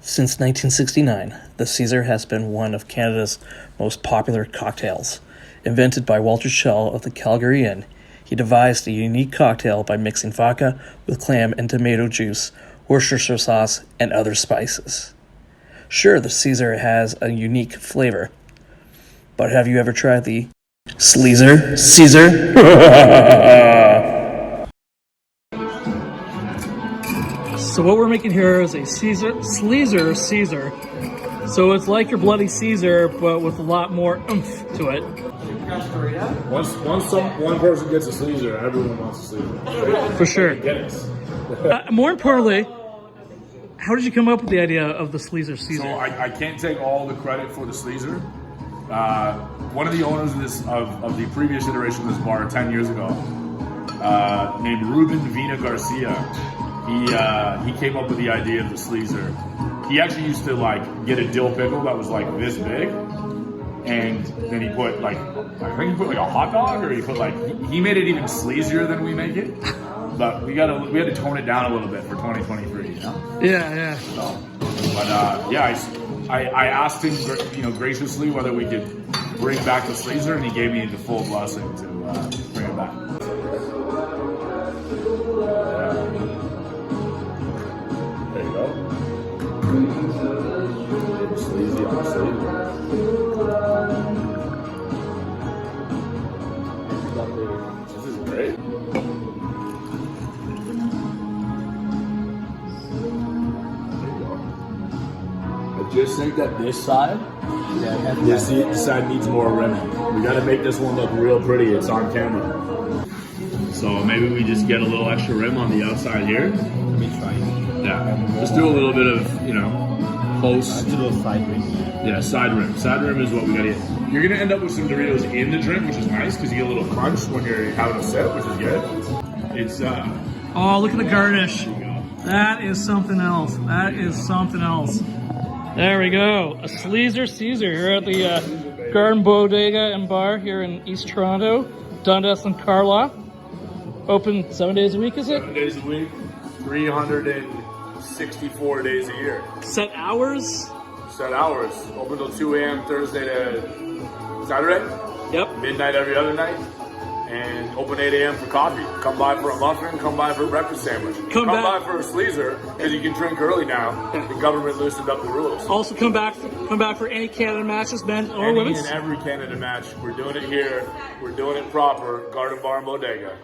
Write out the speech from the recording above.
Since 1969, the Caesar has been one of Canada's most popular cocktails. Invented by Walter Schell of the Calgary Inn, he devised a unique cocktail by mixing vodka with clam and tomato juice, Worcestershire sauce, and other spices. Sure, the Caesar has a unique flavor, but have you ever tried the Sleezer Caesar? So what we're making here is a Sleezer Caesar. So it's like your Bloody Caesar, but with a lot more oomph to it. Once one person gets a Sleezer, everyone wants a Sleezer. For sure. Guinness. More importantly, how did you come up with the idea of the Sleezer Caesar? So I can't take all the credit for the Sleezer. One of the owners of the previous iteration of this bar 10 years ago, named Ruben Vina Garcia, he came up with the idea of the Sleezer. He actually used to get a dill pickle that was like this big, and then he put I think he put a hot dog, or he put he made it even sleazier than we make it. But we had to tone it down a little bit for 2023, you know? Yeah. So, but I asked him, graciously whether we could bring back the Sleezer, and he gave me the full blessing to bring it back. There you go. Sleazy on the Sleezer. This is great. I just think that this side, this side needs more rimming. We got to make this one look real pretty. It's on camera. So maybe we just get a little extra rim on the outside here. Let me try it. Yeah, just do a little bit of, post. Do a little side ring. Yeah, side rim. Side rim is what we got to get. You're going to end up with some Doritos in the drink, which is nice because you get a little crunch when you're having a sip, which is good. It's, Oh, look at the garnish. That is something else. That is something else. There we go. A Sleezer Caesar here at the Garden Bodega and Bar here in East Toronto, Dundas and Carlaw. Open 7 days a week, is it? 7 days a week, 364 days a year. Set hours? Set hours. Open till 2 a.m. Thursday to Saturday. Yep. Midnight every other night. And open 8 a.m. for coffee. Come by for a muffin. Come by for a breakfast sandwich. Come by for a Sleezer, because you can drink early now. The government loosened up the rules. Also come back for any Canada matches, men or Any women's. and every Canada match. We're doing it here. We're doing it proper. Garden Bar Bodega.